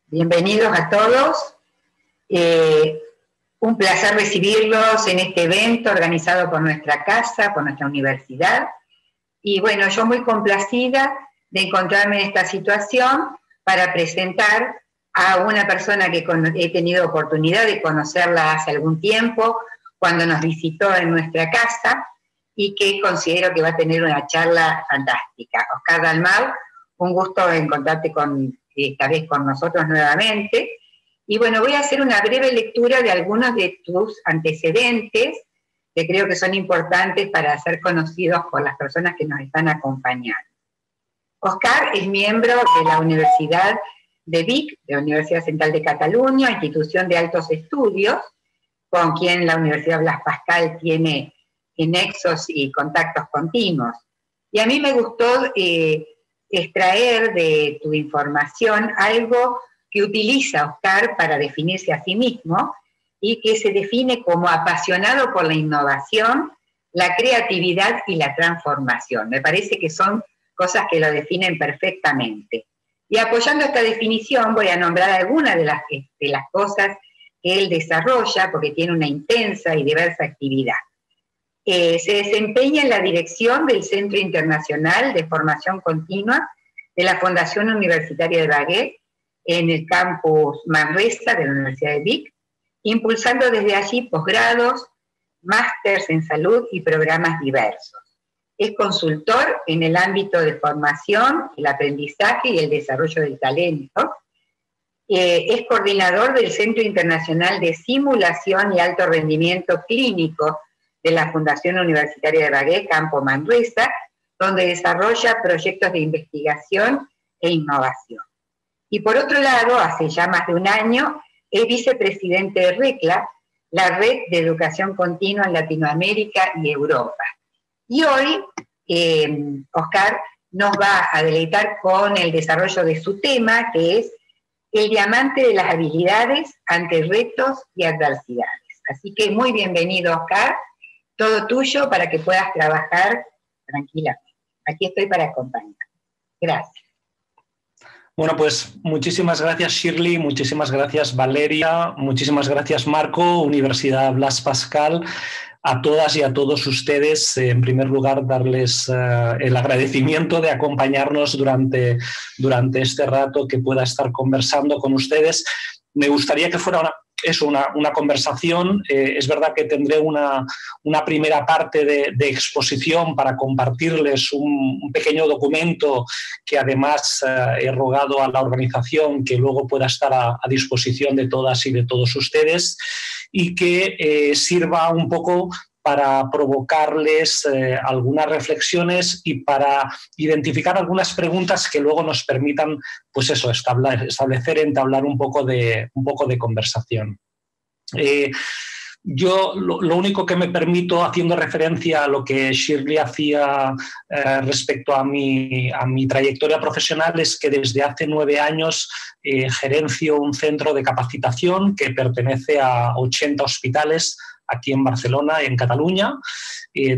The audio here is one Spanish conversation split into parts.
Bienvenidos a todos. Un placer recibirlos en este evento organizado por nuestra casa, por nuestra universidad. Y bueno, yo muy complacida de encontrarme en esta situación para presentar a una persona que he tenido oportunidad de conocerla hace algún tiempo, cuando nos visitó en nuestra casa, y que considero que va a tener una charla fantástica. Oscar Dalmau, un gusto encontrarte esta vez con nosotros nuevamente. Y bueno, voy a hacer una breve lectura de algunos de tus antecedentes, que creo que son importantes para ser conocidos por las personas que nos están acompañando. Oscar es miembro de la Universidad de Vic, de la Universidad Central de Cataluña, institución de altos estudios, con quien la Universidad Blas Pascal tiene nexos y contactos continuos. Y a mí me gustó extraer de tu información algo que utiliza Oscar para definirse a sí mismo y que se define como apasionado por la innovación, la creatividad y la transformación. Me parece que son cosas que lo definen perfectamente. Y apoyando esta definición voy a nombrar algunas de las cosas que él desarrolla, porque tiene una intensa y diversa actividad. Se desempeña en la dirección del Centro Internacional de Formación Continua de la Fundación Universitaria de Baguette, en el campus Manresa de la Universidad de Vic, impulsando desde allí posgrados, másters en salud y programas diversos. Es consultor en el ámbito de formación, el aprendizaje y el desarrollo del talento. Es coordinador del Centro Internacional de Simulación y Alto Rendimiento Clínico de la Fundación Universitaria de Baguette, Campo Manresa, donde desarrolla proyectos de investigación e innovación. Y por otro lado, hace ya más de un año, es vicepresidente de RECLA, la Red de Educación Continua en Latinoamérica y Europa. Y hoy, Oscar nos va a deleitar con el desarrollo de su tema, que es el diamante de las habilidades ante retos y adversidades. Así que muy bienvenido, Oscar. Todo tuyo para que puedas trabajar tranquilamente. Aquí estoy para acompañar. Gracias. Bueno, pues muchísimas gracias, Shirley, muchísimas gracias, Valeria, muchísimas gracias, Marco, Universidad Blas Pascal. A todas y a todos ustedes, en primer lugar, darles el agradecimiento de acompañarnos durante este rato que pueda estar conversando con ustedes. Me gustaría que fuera una conversación. Es verdad que tendré una primera parte de exposición para compartirles un pequeño documento que además he rogado a la organización que luego pueda estar a disposición de todas y de todos ustedes y que sirva un poco para provocarles algunas reflexiones y para identificar algunas preguntas que luego nos permitan, pues eso, establecer, entablar un poco de conversación. Yo lo único que me permito, haciendo referencia a lo que Shirley hacía respecto a mi trayectoria profesional, es que desde hace 9 años gerencio un centro de capacitación que pertenece a 80 hospitales aquí en Barcelona, en Cataluña,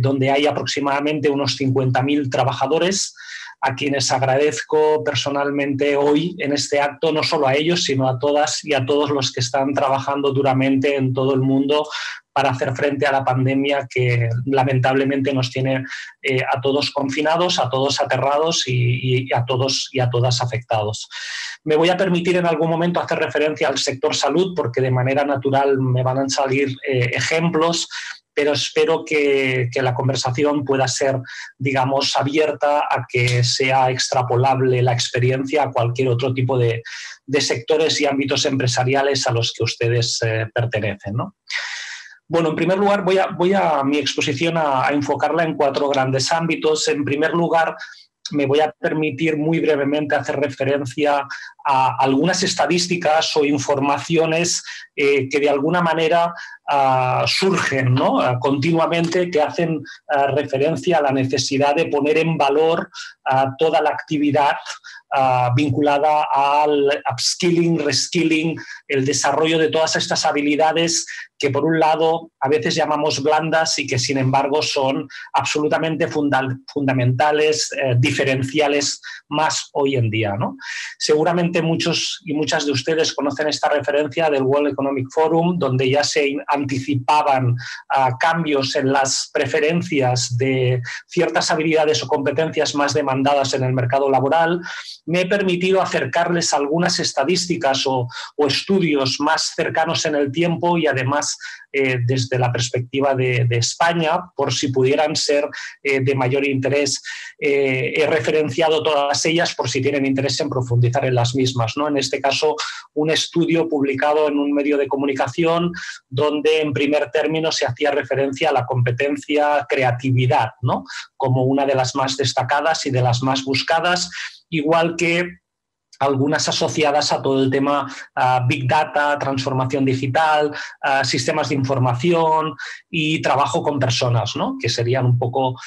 donde hay aproximadamente unos 50.000 trabajadores, a quienes agradezco personalmente hoy en este acto, no solo a ellos, sino a todas y a todos los que están trabajando duramente en todo el mundo para hacer frente a la pandemia que lamentablemente nos tiene a todos confinados, a todos aterrados y a todos y a todas afectados. Me voy a permitir en algún momento hacer referencia al sector salud porque de manera natural me van a salir ejemplos, pero espero que la conversación pueda ser, digamos, abierta a que sea extrapolable la experiencia a cualquier otro tipo de sectores y ámbitos empresariales a los que ustedes pertenecen, ¿no? Bueno, en primer lugar voy a mi exposición a enfocarla en 4 grandes ámbitos. En primer lugar, me voy a permitir muy brevemente hacer referencia a algunas estadísticas o informaciones que de alguna manera surgen, ¿no?, continuamente, que hacen referencia a la necesidad de poner en valor toda la actividad vinculada al upskilling, reskilling, el desarrollo de todas estas habilidades que, por un lado, a veces llamamos blandas y que, sin embargo, son absolutamente fundamentales, diferenciales más hoy en día, ¿no? Seguramente muchos y muchas de ustedes conocen esta referencia del World Economic Forum, donde ya se anticipaban cambios en las preferencias de ciertas habilidades o competencias más demandadas en el mercado laboral. Me he permitido acercarles algunas estadísticas o estudios más cercanos en el tiempo y, además, desde la perspectiva de España, por si pudieran ser de mayor interés. He referenciado todas ellas por si tienen interés en profundizar en las mismas, ¿no? En este caso, un estudio publicado en un medio de comunicación donde, en primer término, se hacía referencia a la competencia creatividad, ¿no?, como una de las más destacadas y de las más buscadas, igual que algunas asociadas a todo el tema Big Data, transformación digital, sistemas de información y trabajo con personas, ¿no?, que serían un poco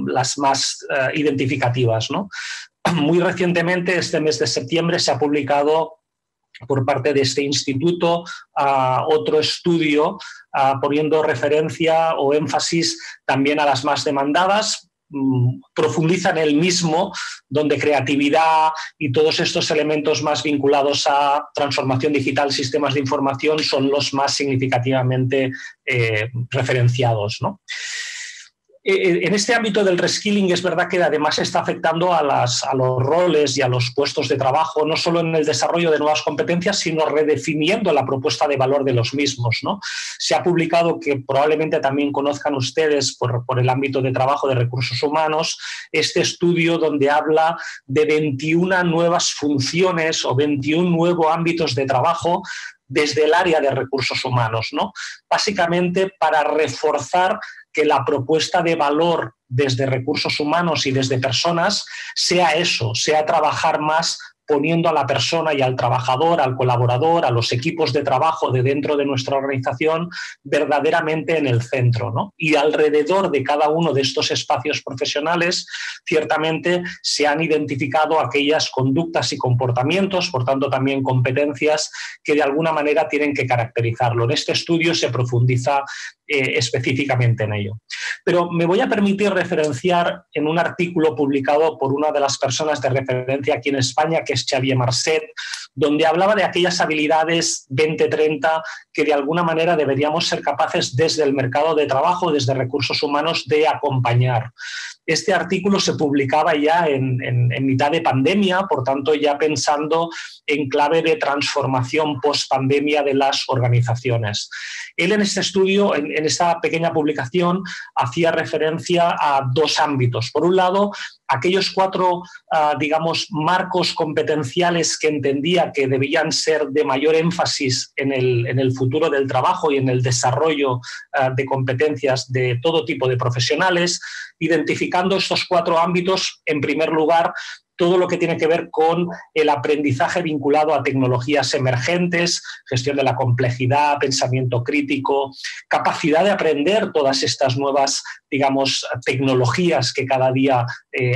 las más identificativas, ¿no? Muy recientemente, este mes de septiembre, se ha publicado por parte de este instituto otro estudio poniendo referencia o énfasis también a las más demandadas. Profundiza en el mismo, donde creatividad y todos estos elementos más vinculados a transformación digital, sistemas de información, son los más significativamente referenciados, ¿no? En este ámbito del reskilling es verdad que además está afectando a los roles y a los puestos de trabajo, no solo en el desarrollo de nuevas competencias, sino redefiniendo la propuesta de valor de los mismos, ¿no? Se ha publicado, que probablemente también conozcan ustedes por el ámbito de trabajo de recursos humanos, este estudio donde habla de 21 nuevas funciones o 21 nuevos ámbitos de trabajo desde el área de recursos humanos, ¿no? Básicamente para reforzar que la propuesta de valor desde recursos humanos y desde personas sea eso, sea trabajar más poniendo a la persona y al trabajador, al colaborador, a los equipos de trabajo de dentro de nuestra organización verdaderamente en el centro, ¿no? Y alrededor de cada uno de estos espacios profesionales, ciertamente se han identificado aquellas conductas y comportamientos, por tanto también competencias, que de alguna manera tienen que caracterizarlo. En este estudio se profundiza específicamente en ello. Pero me voy a permitir referenciar en un artículo publicado por una de las personas de referencia aquí en España, que es Xavier Marcet, donde hablaba de aquellas habilidades 2030 que de alguna manera deberíamos ser capaces desde el mercado de trabajo, desde recursos humanos, de acompañar. Este artículo se publicaba ya en mitad de pandemia, por tanto ya pensando en clave de transformación post-pandemia de las organizaciones. Él en este estudio, en esta pequeña publicación, hacía referencia a dos ámbitos. Por un lado, aquellos 4, digamos, marcos competenciales que entendía que debían ser de mayor énfasis en el futuro del trabajo y en el desarrollo de competencias de todo tipo de profesionales, identificando estos 4 ámbitos. En primer lugar, todo lo que tiene que ver con el aprendizaje vinculado a tecnologías emergentes, gestión de la complejidad, pensamiento crítico, capacidad de aprender todas estas nuevas, digamos, tecnologías que cada día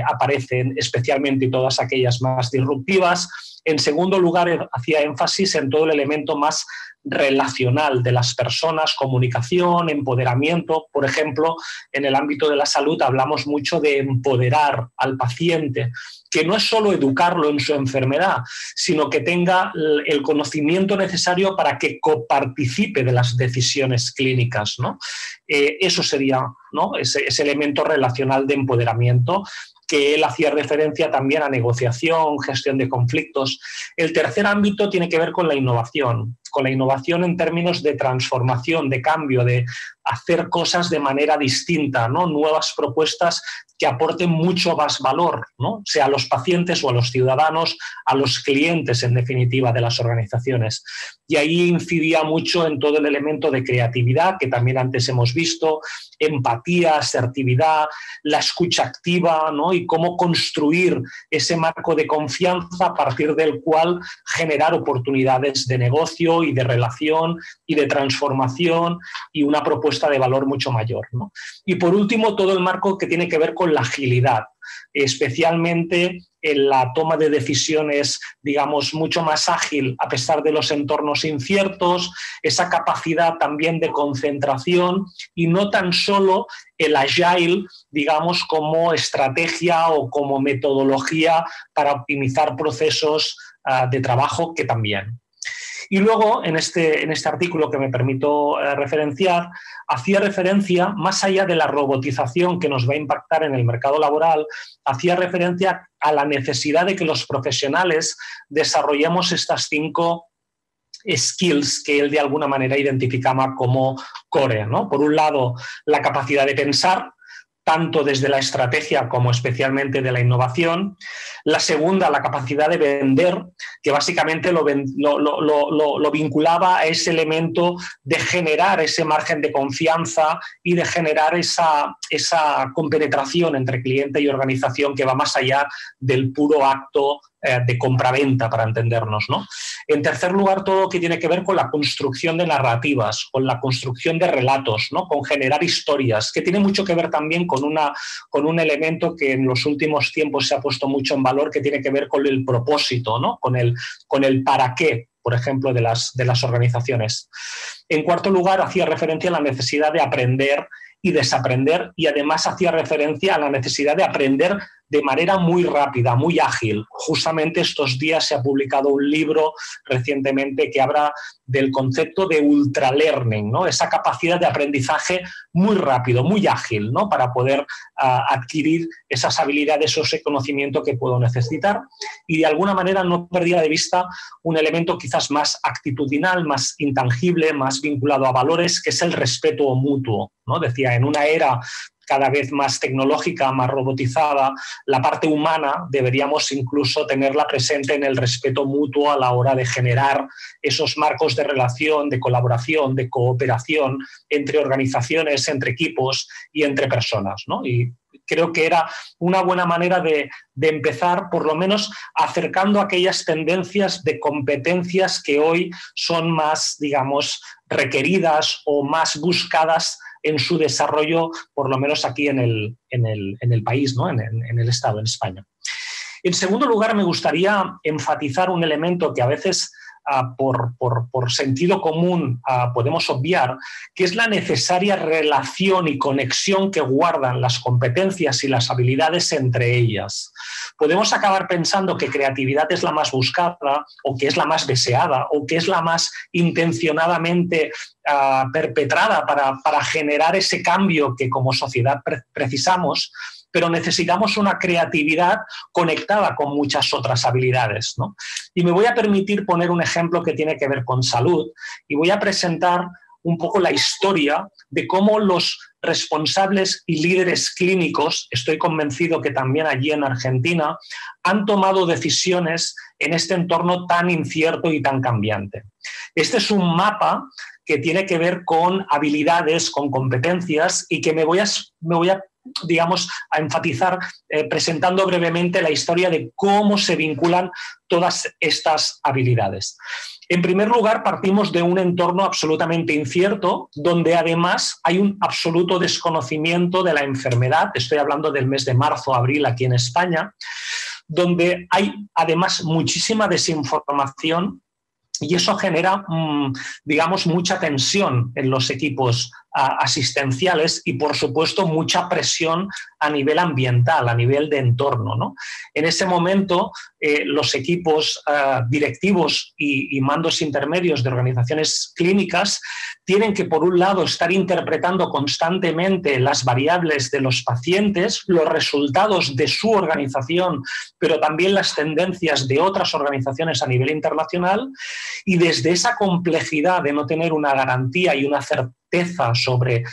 aparecen, especialmente y todas aquellas más disruptivas. En segundo lugar, hacía énfasis en todo el elemento más relacional de las personas, comunicación, empoderamiento. Por ejemplo, en el ámbito de la salud hablamos mucho de empoderar al paciente, que no es solo educarlo en su enfermedad, sino que tenga el conocimiento necesario para que coparticipe de las decisiones clínicas, ¿no? Eso sería, ¿no?, ese elemento relacional de empoderamiento, que él hacía referencia también a negociación, gestión de conflictos. El tercer ámbito tiene que ver con la innovación en términos de transformación, de cambio, de hacer cosas de manera distinta, ¿no? Nuevas propuestas que aporten mucho más valor, ¿no?, sea a los pacientes o a los ciudadanos, a los clientes, en definitiva, de las organizaciones. Y ahí incidía mucho en todo el elemento de creatividad, que también antes hemos visto, empatía, asertividad, la escucha activa, ¿no?, y cómo construir ese marco de confianza a partir del cual generar oportunidades de negocio cambio y de relación y de transformación y una propuesta de valor mucho mayor, ¿no? Y por último, todo el marco que tiene que ver con la agilidad, especialmente en la toma de decisiones, digamos, mucho más ágil a pesar de los entornos inciertos, esa capacidad también de concentración y no tan solo el agile, digamos, como estrategia o como metodología para optimizar procesos de trabajo, que también. Y luego, en este artículo que me permito referenciar, hacía referencia, más allá de la robotización que nos va a impactar en el mercado laboral, hacía referencia a la necesidad de que los profesionales desarrollemos estas 5 skills que él de alguna manera identificaba como core, ¿no? Por un lado, la capacidad de pensar, tanto desde la estrategia como especialmente de la innovación. La segunda, la capacidad de vender, que básicamente lo vinculaba a ese elemento de generar ese margen de confianza y de generar esa compenetración entre cliente y organización que va más allá del puro acto de compraventa, para entendernos, ¿no? En tercer lugar, todo lo que tiene que ver con la construcción de narrativas, con la construcción de relatos, ¿no? Con generar historias, que tiene mucho que ver también con un elemento que en los últimos tiempos se ha puesto mucho en valor, que tiene que ver con el propósito, ¿no? Con el para qué, por ejemplo, de las organizaciones. En cuarto lugar, hacía referencia a la necesidad de aprender y desaprender, y además hacía referencia a la necesidad de aprender de manera muy rápida, muy ágil. Justamente estos días se ha publicado un libro recientemente que habla del concepto de ultralearning, ¿no? Esa capacidad de aprendizaje muy rápido, muy ágil, ¿no? Para poder adquirir esas habilidades o ese conocimiento que puedo necesitar. Y de alguna manera no perdía de vista un elemento quizás más actitudinal, más intangible, más vinculado a valores, que es el respeto mutuo, ¿no? Decía, en una era cada vez más tecnológica, más robotizada, la parte humana deberíamos incluso tenerla presente en el respeto mutuo a la hora de generar esos marcos de relación, de colaboración, de cooperación entre organizaciones, entre equipos y entre personas, ¿no? Y creo que era una buena manera de empezar, por lo menos acercando aquellas tendencias de competencias que hoy son más, digamos, requeridas o más buscadas en su desarrollo, por lo menos aquí en el país, ¿no? en el Estado, en España. En segundo lugar, me gustaría enfatizar un elemento que a veces por sentido común podemos obviar, que es la necesaria relación y conexión que guardan las competencias y las habilidades entre ellas. Podemos acabar pensando que creatividad es la más buscada o que es la más deseada o que es la más intencionadamente perpetrada para generar ese cambio que como sociedad precisamos, pero necesitamos una creatividad conectada con muchas otras habilidades, ¿no? Y me voy a permitir poner un ejemplo que tiene que ver con salud y voy a presentar un poco la historia de cómo los responsables y líderes clínicos, estoy convencido que también allí en Argentina, han tomado decisiones en este entorno tan incierto y tan cambiante. Este es un mapa que tiene que ver con habilidades, con competencias y que me voy a digamos, a enfatizar presentando brevemente la historia de cómo se vinculan todas estas habilidades. En primer lugar, partimos de un entorno absolutamente incierto, donde además hay un absoluto desconocimiento de la enfermedad. Estoy hablando del mes de marzo, abril aquí en España, donde hay además muchísima desinformación y eso genera, digamos, mucha tensión en los equipos asistenciales y, por supuesto, mucha presión a nivel ambiental, a nivel de entorno, ¿no? En ese momento, los equipos directivos y mandos intermedios de organizaciones clínicas tienen que, por un lado, estar interpretando constantemente las variables de los pacientes, los resultados de su organización, pero también las tendencias de otras organizaciones a nivel internacional, y desde esa complejidad de no tener una garantía y una certeza sobre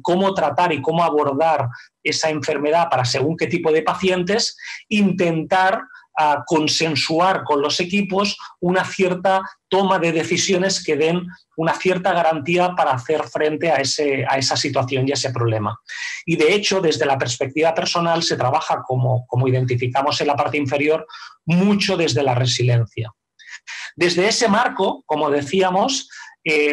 cómo tratar y cómo abordar esa enfermedad para según qué tipo de pacientes, intentar consensuar con los equipos una cierta toma de decisiones que den una cierta garantía para hacer frente a esa situación y a ese problema. Y de hecho, desde la perspectiva personal se trabaja, como identificamos en la parte inferior, mucho desde la resiliencia. Desde ese marco, como decíamos,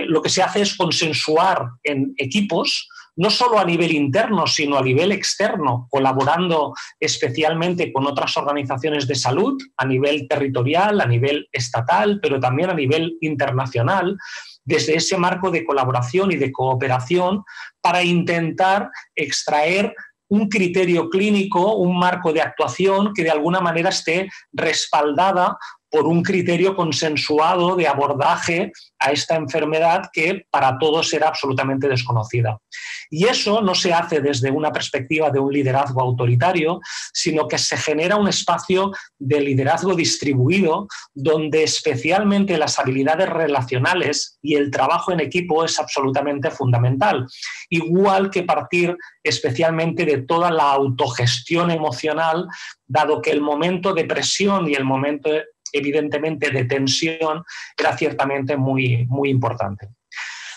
lo que se hace es consensuar en equipos, no solo a nivel interno, sino a nivel externo, colaborando especialmente con otras organizaciones de salud a nivel territorial, a nivel estatal, pero también a nivel internacional, desde ese marco de colaboración y de cooperación para intentar extraer un criterio clínico, un marco de actuación que de alguna manera esté respaldada por un criterio consensuado de abordaje a esta enfermedad que para todos era absolutamente desconocida. Y eso no se hace desde una perspectiva de un liderazgo autoritario, sino que se genera un espacio de liderazgo distribuido donde especialmente las habilidades relacionales y el trabajo en equipo es absolutamente fundamental. Igual que partir especialmente de toda la autogestión emocional, dado que el momento de presión y el momento evidentemente de tensión era ciertamente muy, muy importante.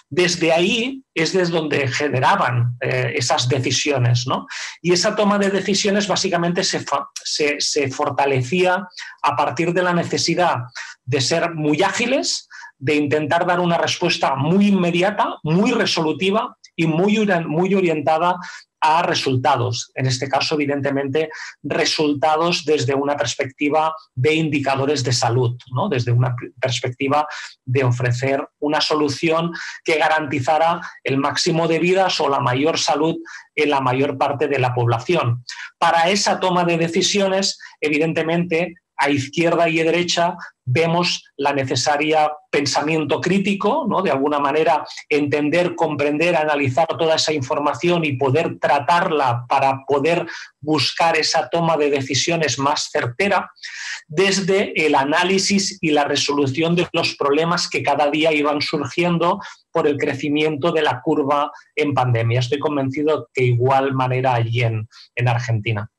Desde ahí es desde donde generaban esas decisiones, ¿no? Y esa toma de decisiones básicamente se fortalecía a partir de la necesidad de ser muy ágiles, de intentar dar una respuesta muy inmediata, muy resolutiva y muy orientada a resultados. En este caso, evidentemente, resultados desde una perspectiva de indicadores de salud, ¿no? Desde una perspectiva de ofrecer una solución que garantizara el máximo de vidas o la mayor salud en la mayor parte de la población. Para esa toma de decisiones, evidentemente, a izquierda y a derecha vemos la necesaria pensamiento crítico, ¿no? De alguna manera entender, comprender, analizar toda esa información y poder tratarla para poder buscar esa toma de decisiones más certera, desde el análisis y la resolución de los problemas que cada día iban surgiendo por el crecimiento de la curva en pandemia. Estoy convencido que de igual manera allí en Argentina.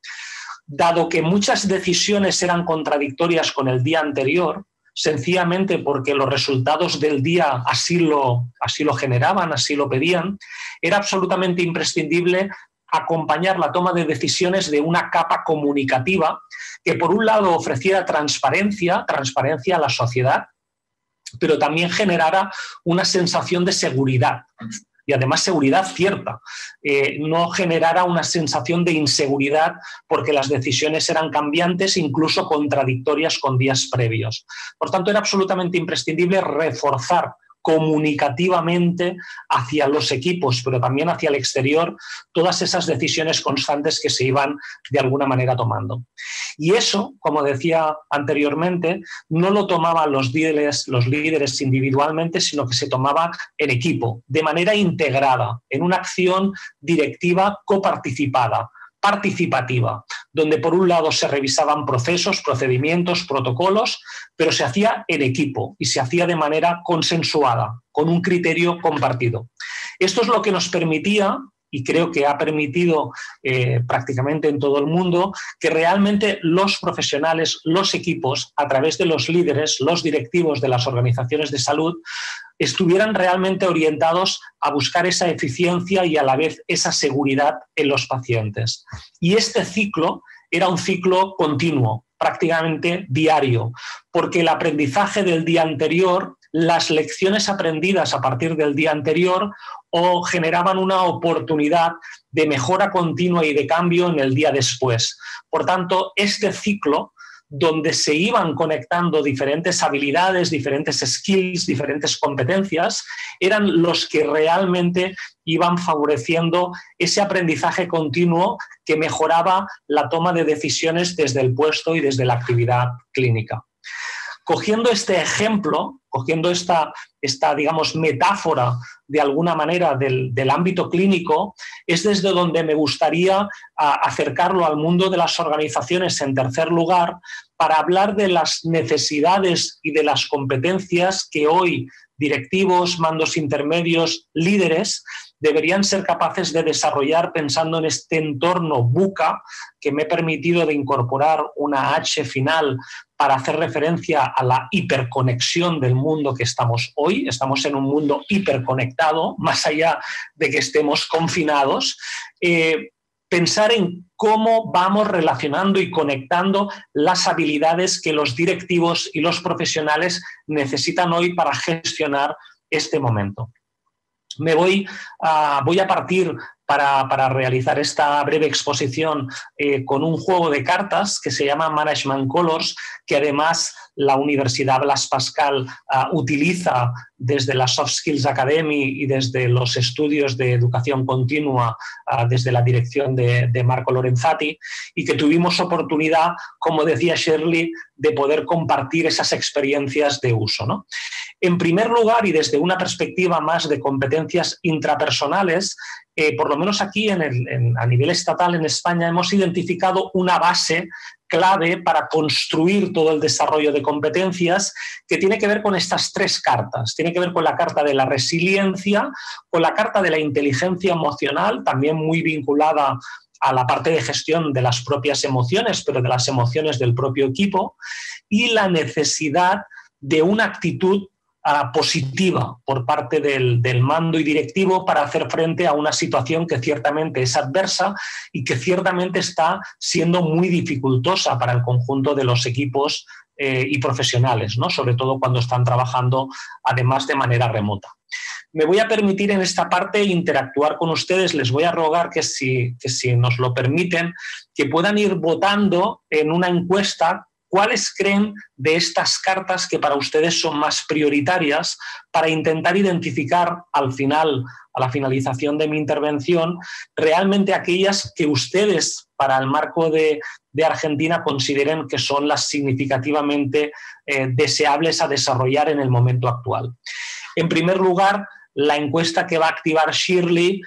Dado que muchas decisiones eran contradictorias con el día anterior, sencillamente porque los resultados del día así lo generaban, así lo pedían, era absolutamente imprescindible acompañar la toma de decisiones de una capa comunicativa que por un lado ofreciera transparencia a la sociedad, pero también generara una sensación de seguridad. Y además seguridad cierta, no generara una sensación de inseguridad porque las decisiones eran cambiantes, incluso contradictorias con días previos. Por tanto, era absolutamente imprescindible reforzar comunicativamente hacia los equipos, pero también hacia el exterior, todas esas decisiones constantes que se iban de alguna manera tomando. Y eso, como decía anteriormente, no lo tomaban los líderes individualmente, sino que se tomaba en equipo, de manera integrada, en una acción directiva coparticipada, participativa, donde por un lado se revisaban procesos, procedimientos, protocolos, pero se hacía en equipo y se hacía de manera consensuada, con un criterio compartido. Esto es lo que nos permitía, y creo que ha permitido prácticamente en todo el mundo, que realmente los profesionales, los equipos, a través de los líderes, los directivos de las organizaciones de salud, estuvieran realmente orientados a buscar esa eficiencia y a la vez esa seguridad en los pacientes. Y este ciclo era un ciclo continuo, prácticamente diario, porque el aprendizaje del día anterior, las lecciones aprendidas a partir del día anterior o generaban una oportunidad de mejora continua y de cambio en el día después. Por tanto, este ciclo donde se iban conectando diferentes habilidades, diferentes skills, diferentes competencias, eran los que realmente iban favoreciendo ese aprendizaje continuo que mejoraba la toma de decisiones desde el puesto y desde la actividad clínica. Cogiendo este ejemplo, cogiendo esta digamos, metáfora de alguna manera del ámbito clínico, es desde donde me gustaría acercarlo al mundo de las organizaciones en tercer lugar para hablar de las necesidades y de las competencias que hoy directivos, mandos intermedios, líderes deberían ser capaces de desarrollar pensando en este entorno VUCA, que me he permitido de incorporar una H final para hacer referencia a la hiperconexión del mundo que estamos hoy. Estamos en un mundo hiperconectado, más allá de que estemos confinados. pensar en cómo vamos relacionando y conectando las habilidades que los directivos y los profesionales necesitan hoy para gestionar este momento. Voy a partir para realizar esta breve exposición con un juego de cartas que se llama Management Colors, que además la Universidad Blas Pascal utiliza desde la Soft Skills Academy y desde los estudios de educación continua desde la dirección de Marco Lorenzati, y que tuvimos oportunidad, como decía Shirley, de poder compartir esas experiencias de uso, ¿no? En primer lugar, y desde una perspectiva más de competencias intrapersonales, por lo menos aquí a nivel estatal en España hemos identificado una base clave para construir todo el desarrollo de competencias que tiene que ver con estas tres cartas. Tiene que ver con la carta de la resiliencia, con la carta de la inteligencia emocional, también muy vinculada a la parte de gestión de las propias emociones, pero de las emociones del propio equipo, y la necesidad de una actitud positiva por parte del mando y directivo para hacer frente a una situación que ciertamente es adversa y que ciertamente está siendo muy dificultosa para el conjunto de los equipos y profesionales, ¿no? Sobre todo cuando están trabajando además de manera remota. Me voy a permitir en esta parte interactuar con ustedes. Les voy a rogar que si nos lo permiten, que puedan ir votando en una encuesta cuáles creen de estas cartas que para ustedes son más prioritarias, para intentar identificar al final, a la finalización de mi intervención, realmente aquellas que ustedes, para el marco de Argentina, consideren que son las significativamente deseables a desarrollar en el momento actual. En primer lugar, la encuesta que va a activar Shirley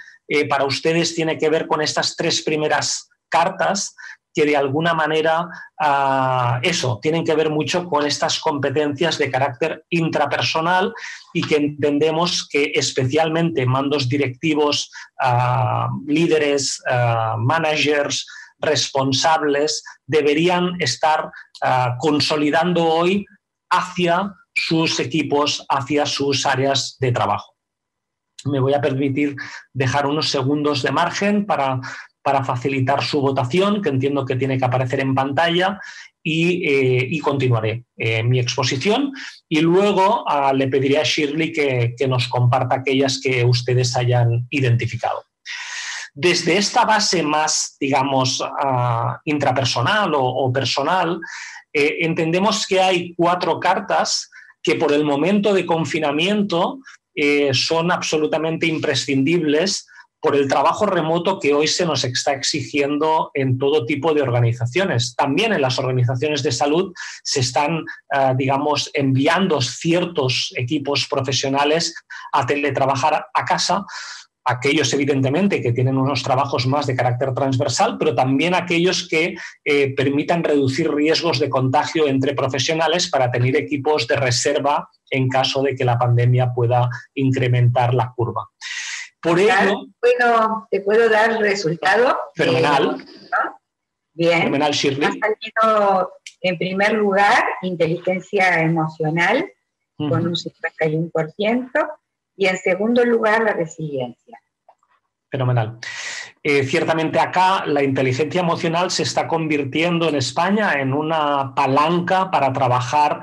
para ustedes tiene que ver con estas tres primeras cartas, que de alguna manera tienen que ver mucho con estas competencias de carácter intrapersonal y que entendemos que especialmente mandos directivos, líderes, managers, responsables, deberían estar consolidando hoy hacia sus equipos, hacia sus áreas de trabajo. Me voy a permitir dejar unos segundos de margen para facilitar su votación, que entiendo que tiene que aparecer en pantalla, y continuaré mi exposición. Y luego le pediré a Shirley que nos comparta aquellas que ustedes hayan identificado. Desde esta base más, digamos, intrapersonal o personal, entendemos que hay 4 cartas que por el momento de confinamiento son absolutamente imprescindibles por el trabajo remoto que hoy se nos está exigiendo en todo tipo de organizaciones. También en las organizaciones de salud se están, digamos, enviando ciertos equipos profesionales a teletrabajar a casa, aquellos evidentemente que tienen unos trabajos más de carácter transversal, pero también aquellos que permitan reducir riesgos de contagio entre profesionales para tener equipos de reserva en caso de que la pandemia pueda incrementar la curva. Por ello, bueno, te puedo dar el resultado. Fenomenal. ¿No? Bien. Fenomenal, Shirley. Ha salido en primer lugar inteligencia emocional con un 51% y en segundo lugar la resiliencia. Fenomenal. Ciertamente acá la inteligencia emocional se está convirtiendo en España en una palanca para trabajar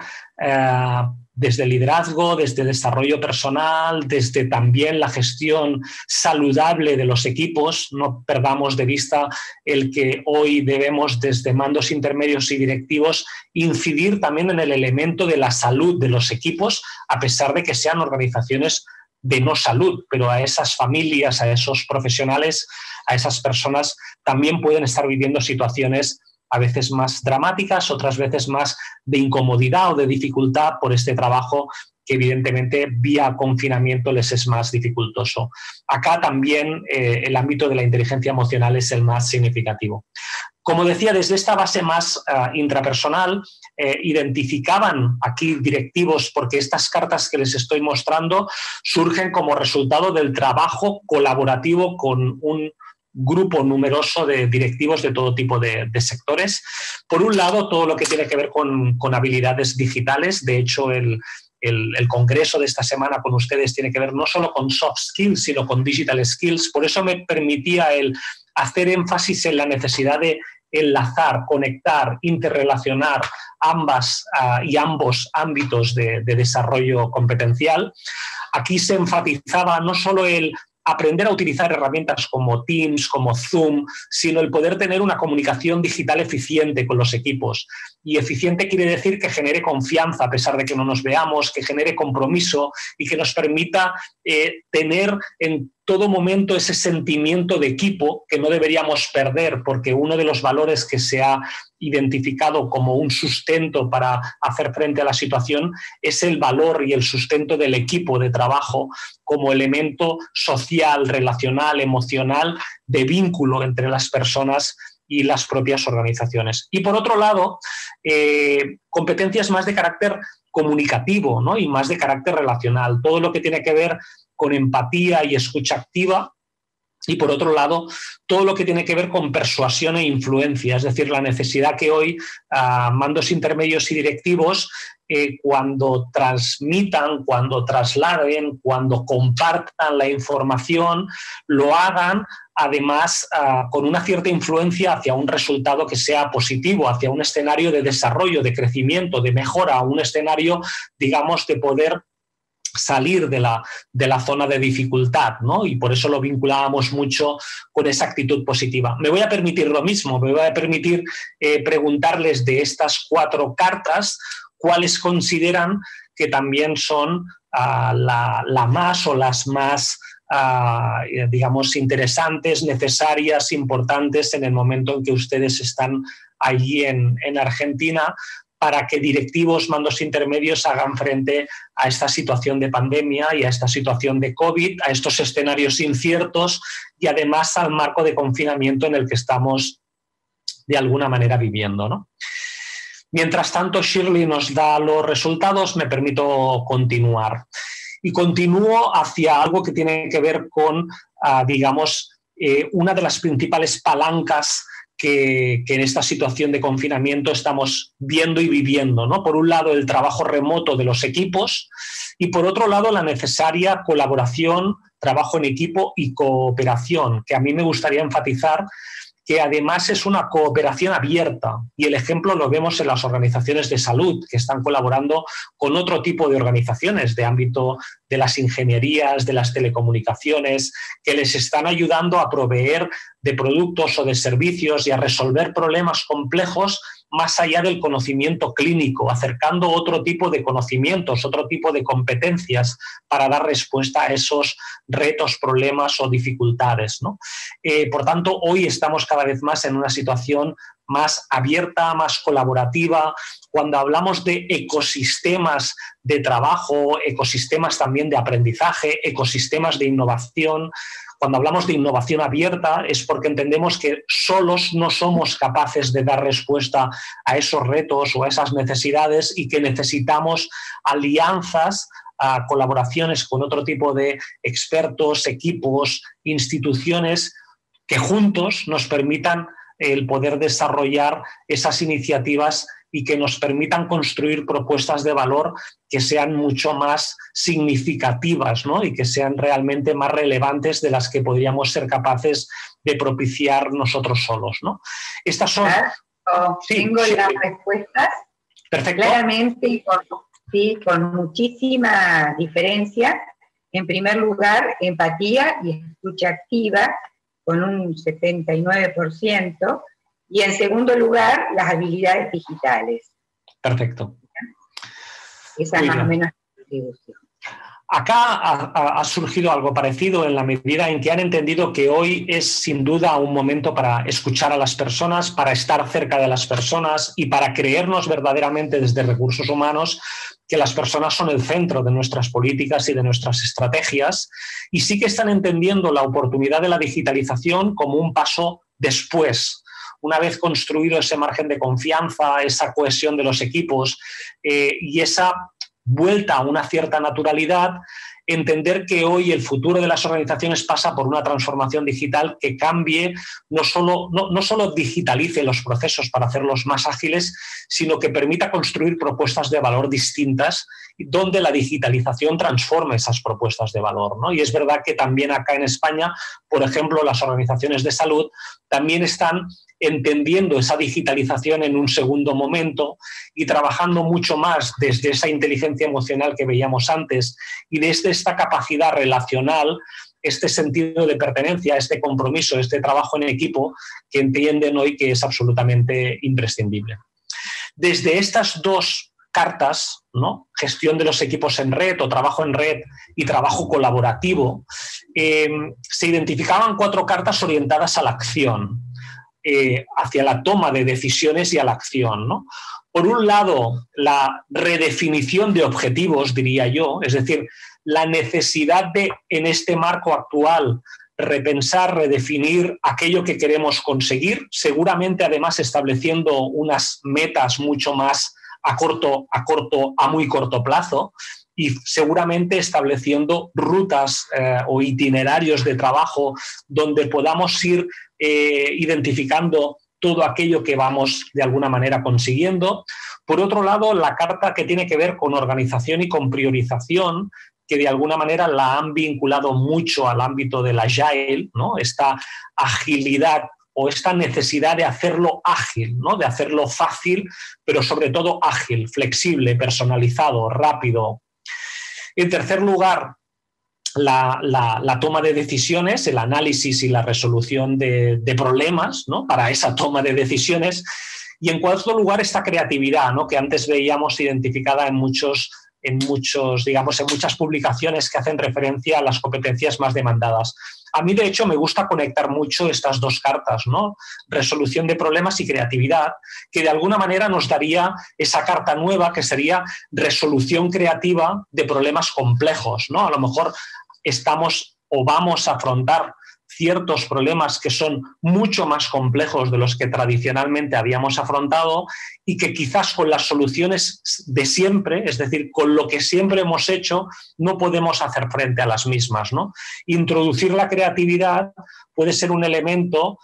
desde el liderazgo, desde el desarrollo personal, desde también la gestión saludable de los equipos. No perdamos de vista el que hoy debemos, desde mandos intermedios y directivos, incidir también en el elemento de la salud de los equipos, a pesar de que sean organizaciones de no salud, pero a esas familias, a esos profesionales, a esas personas también pueden estar viviendo situaciones a veces más dramáticas, otras veces más de incomodidad o de dificultad por este trabajo que evidentemente vía confinamiento les es más dificultoso. Acá también el ámbito de la inteligencia emocional es el más significativo. Como decía, desde esta base más intrapersonal, identificaban aquí directivos, porque estas cartas que les estoy mostrando surgen como resultado del trabajo colaborativo con un grupo numeroso de directivos de todo tipo de sectores. Por un lado, todo lo que tiene que ver con habilidades digitales. De hecho, el congreso de esta semana con ustedes tiene que ver no solo con soft skills, sino con digital skills. Por eso me permitía el hacer énfasis en la necesidad de enlazar, conectar, interrelacionar ambos ámbitos de desarrollo competencial. Aquí se enfatizaba no solo el aprender a utilizar herramientas como Teams, como Zoom, sino el poder tener una comunicación digital eficiente con los equipos. Y eficiente quiere decir que genere confianza a pesar de que no nos veamos, que genere compromiso y que nos permita tener en todo momento ese sentimiento de equipo que no deberíamos perder, porque uno de los valores que se ha identificado como un sustento para hacer frente a la situación es el valor y el sustento del equipo de trabajo como elemento social, relacional, emocional, de vínculo entre las personas y las propias organizaciones. Y por otro lado, competencias más de carácter comunicativo, ¿no? Y más de carácter relacional, todo lo que tiene que ver con empatía y escucha activa. Y por otro lado, todo lo que tiene que ver con persuasión e influencia, es decir, la necesidad que hoy mandos intermedios y directivos, cuando transmitan, cuando trasladen, cuando compartan la información, lo hagan además con una cierta influencia hacia un resultado que sea positivo, hacia un escenario de desarrollo, de crecimiento, de mejora, un escenario, digamos, de poder salir de la zona de dificultad, ¿no? Y por eso lo vinculábamos mucho con esa actitud positiva. Me voy a permitir lo mismo, me voy a permitir preguntarles de estas 4 cartas cuáles consideran que también son la más o las más digamos, interesantes, necesarias, importantes en el momento en que ustedes están allí en Argentina, para que directivos, mandos intermedios hagan frente a esta situación de pandemia y a esta situación de COVID, a estos escenarios inciertos y además al marco de confinamiento en el que estamos de alguna manera viviendo, ¿no? Mientras tanto, Shirley nos da los resultados, me permito continuar. Y continúo hacia algo que tiene que ver con, digamos, una de las principales palancas que en esta situación de confinamiento estamos viendo y viviendo, ¿no? Por un lado, el trabajo remoto de los equipos y por otro lado, la necesaria colaboración, trabajo en equipo y cooperación, que a mí me gustaría enfatizar que además es una cooperación abierta y el ejemplo lo vemos en las organizaciones de salud que están colaborando con otro tipo de organizaciones de ámbito de las ingenierías, de las telecomunicaciones, que les están ayudando a proveer de productos o de servicios y a resolver problemas complejos más allá del conocimiento clínico, acercando otro tipo de conocimientos, otro tipo de competencias para dar respuesta a esos retos, problemas o dificultades, ¿no? Por tanto, hoy estamos cada vez más en una situación más abierta, más colaborativa. Cuando hablamos de ecosistemas de trabajo, ecosistemas también de aprendizaje, ecosistemas de innovación, cuando hablamos de innovación abierta es porque entendemos que solos no somos capaces de dar respuesta a esos retos o a esas necesidades y que necesitamos alianzas, colaboraciones con otro tipo de expertos, equipos, instituciones que juntos nos permitan el poder desarrollar esas iniciativas y que nos permitan construir propuestas de valor que sean mucho más significativas, ¿no? Y que sean realmente más relevantes de las que podríamos ser capaces de propiciar nosotros solos, ¿no? Estas son... Tengo las respuestas. Perfecto. Claramente y con muchísima diferencia. En primer lugar, empatía y escucha activa con un 79%. Y en segundo lugar, las habilidades digitales. Perfecto. Esa es más o menos la distribución. Acá ha surgido algo parecido en la medida en que han entendido que hoy es sin duda un momento para escuchar a las personas, para estar cerca de las personas y para creernos verdaderamente desde recursos humanos que las personas son el centro de nuestras políticas y de nuestras estrategias, y sí que están entendiendo la oportunidad de la digitalización como un paso después. Una vez construido ese margen de confianza, esa cohesión de los equipos y esa vuelta a una cierta naturalidad, entender que hoy el futuro de las organizaciones pasa por una transformación digital que cambie, no solo digitalice los procesos para hacerlos más ágiles, sino que permita construir propuestas de valor distintas donde la digitalización transforme esas propuestas de valor, ¿no? Y es verdad que también acá en España, por ejemplo, las organizaciones de salud también están entendiendo esa digitalización en un segundo momento y trabajando mucho más desde esa inteligencia emocional que veíamos antes y desde esta capacidad relacional, este sentido de pertenencia, este compromiso, este trabajo en equipo que entienden hoy que es absolutamente imprescindible. Desde estas dos cartas, ¿no? Gestión de los equipos en red o trabajo en red y trabajo colaborativo, se identificaban 4 cartas orientadas a la acción, hacia la toma de decisiones y a la acción, ¿no? Por un lado, la redefinición de objetivos, diría yo, es decir, la necesidad de, en este marco actual, repensar, redefinir aquello que queremos conseguir, seguramente además estableciendo unas metas mucho más a muy corto plazo y seguramente estableciendo rutas o itinerarios de trabajo donde podamos ir identificando todo aquello que vamos de alguna manera consiguiendo. Por otro lado, la carta que tiene que ver con organización y con priorización, que de alguna manera la han vinculado mucho al ámbito del agile, ¿no? Esta agilidad o esta necesidad de hacerlo ágil, ¿no? De hacerlo fácil, pero sobre todo ágil, flexible, personalizado, rápido. En tercer lugar, la toma de decisiones, el análisis y la resolución de problemas, ¿no? Para esa toma de decisiones. Y en cuarto lugar, esta creatividad, ¿no? Que antes veíamos identificada en muchas publicaciones que hacen referencia a las competencias más demandadas. A mí, de hecho, me gusta conectar mucho estas dos cartas, ¿no? Resolución de problemas y creatividad, que de alguna manera nos daría esa carta nueva que sería resolución creativa de problemas complejos, ¿no? A lo mejor estamos o vamos a afrontar ciertos problemas que son mucho más complejos de los que tradicionalmente habíamos afrontado y que quizás con las soluciones de siempre, es decir, con lo que siempre hemos hecho, no podemos hacer frente a las mismas, ¿no? Introducir la creatividad puede ser un elemento,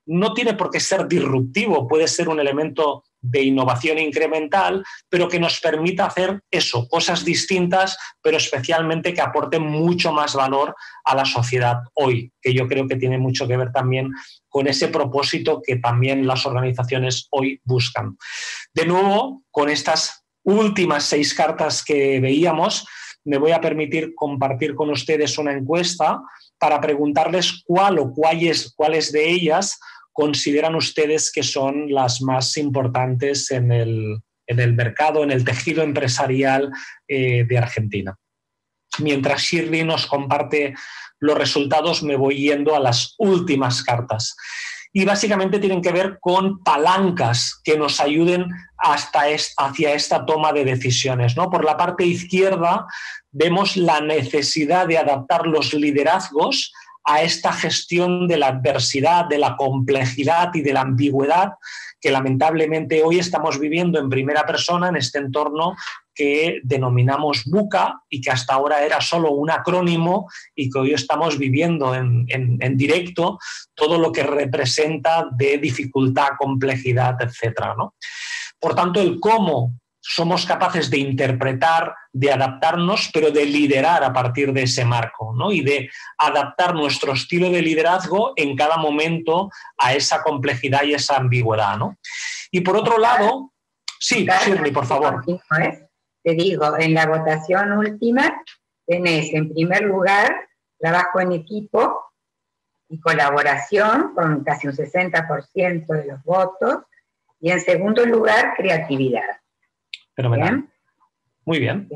no tiene por qué ser disruptivo, puede ser un elemento de innovación incremental, pero que nos permita hacer eso, cosas distintas, pero especialmente que aporten mucho más valor a la sociedad hoy, que yo creo que tiene mucho que ver también con ese propósito que también las organizaciones hoy buscan. De nuevo, con estas últimas 6 cartas que veíamos, me voy a permitir compartir con ustedes una encuesta para preguntarles cuáles de ellas consideran ustedes que son las más importantes en el mercado, en el tejido empresarial de Argentina. Mientras Shirley nos comparte los resultados, me voy yendo a las últimas cartas. Y básicamente tienen que ver con palancas que nos ayuden hacia esta toma de decisiones, ¿no? Por la parte izquierda vemos la necesidad de adaptar los liderazgos a esta gestión de la adversidad, de la complejidad y de la ambigüedad que lamentablemente hoy estamos viviendo en primera persona en este entorno que denominamos VUCA y que hasta ahora era solo un acrónimo y que hoy estamos viviendo en directo todo lo que representa de dificultad, complejidad, etcétera, ¿no? Por tanto, el cómo somos capaces de interpretar, de adaptarnos, pero de liderar a partir de ese marco, ¿no? Y de adaptar nuestro estilo de liderazgo en cada momento a esa complejidad y esa ambigüedad, ¿no? Y por otro lado, sí, Shirley, por favor. Te digo, en la votación última tenés en primer lugar trabajo en equipo y colaboración con casi un 60% de los votos y en segundo lugar creatividad. Fenomenal. ¿Bien? Muy bien.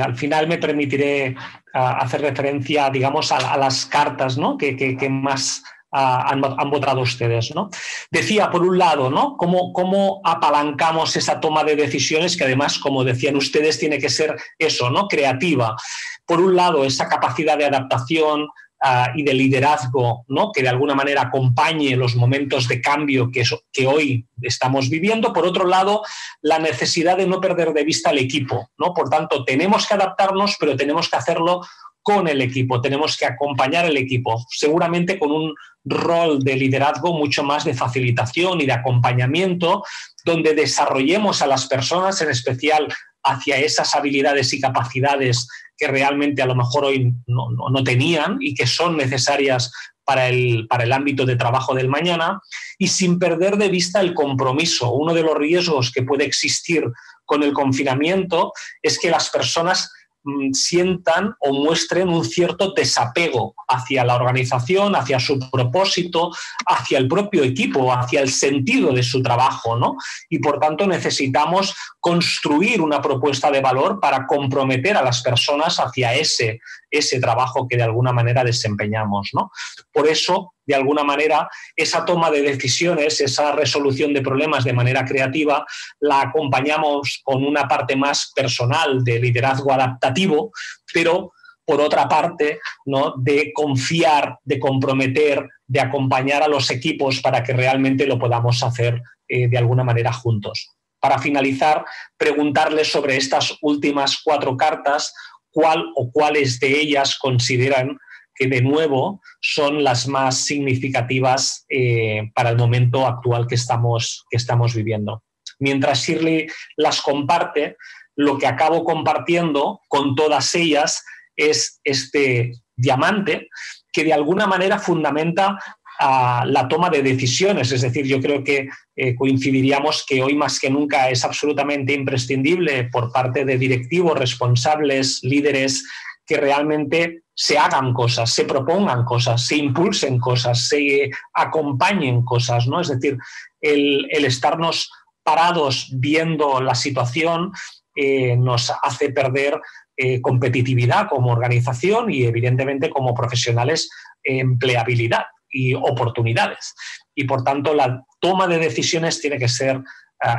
Al final me permitiré hacer referencia, digamos, a las cartas, ¿no? que más han votado ustedes, ¿no? Decía, por un lado, ¿no? ¿Cómo apalancamos esa toma de decisiones que además, como decían ustedes, tiene que ser eso, ¿no? Creativa. Por un lado, esa capacidad de adaptación y de liderazgo, ¿no? Que de alguna manera acompañe los momentos de cambio que hoy estamos viviendo. Por otro lado, la necesidad de no perder de vista al equipo, ¿no? Por tanto, tenemos que adaptarnos, pero tenemos que hacerlo con el equipo, tenemos que acompañar al equipo, seguramente con un rol de liderazgo mucho más de facilitación y de acompañamiento, donde desarrollemos a las personas, en especial hacia esas habilidades y capacidades que realmente a lo mejor hoy no tenían y que son necesarias para el ámbito de trabajo del mañana, y sin perder de vista el compromiso. Uno de los riesgos que puede existir con el confinamiento es que las personas sientan o muestren un cierto desapego hacia la organización, hacia su propósito, hacia el propio equipo, hacia el sentido de su trabajo, ¿no? Y por tanto necesitamos construir una propuesta de valor para comprometer a las personas hacia ese trabajo que de alguna manera desempeñamos, ¿no? Por eso, de alguna manera, esa toma de decisiones, esa resolución de problemas de manera creativa, la acompañamos con una parte más personal de liderazgo adaptativo, pero por otra parte, ¿no?, de confiar, de comprometer, de acompañar a los equipos para que realmente lo podamos hacer de alguna manera juntos. Para finalizar, preguntarles sobre estas últimas 4 cartas, cuál o cuáles de ellas consideran que de nuevo son las más significativas para el momento actual que estamos viviendo. Mientras Shirley las comparte, lo que acabo compartiendo con todas ellas es este diamante que de alguna manera fundamenta la toma de decisiones. Es decir, yo creo que coincidiríamos que hoy más que nunca es absolutamente imprescindible por parte de directivos, responsables, líderes, que realmente se hagan cosas, se propongan cosas, se impulsen cosas, se acompañen cosas, ¿no? Es decir, el estarnos parados viendo la situación nos hace perder competitividad como organización y evidentemente como profesionales empleabilidad y oportunidades. Y por tanto la toma de decisiones tiene que ser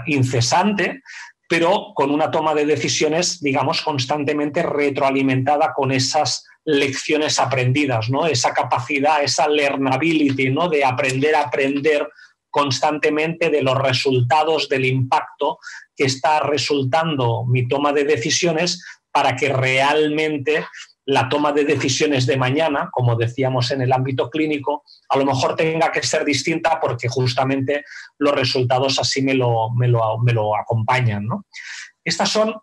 incesante, pero con una toma de decisiones, digamos, constantemente retroalimentada con esas lecciones aprendidas, ¿no? Esa capacidad, esa learnability, ¿no?, de aprender a aprender constantemente de los resultados, del impacto que está resultando mi toma de decisiones, para que realmente la toma de decisiones de mañana, como decíamos en el ámbito clínico, a lo mejor tenga que ser distinta porque justamente los resultados así me lo acompañan, ¿no? Estas son,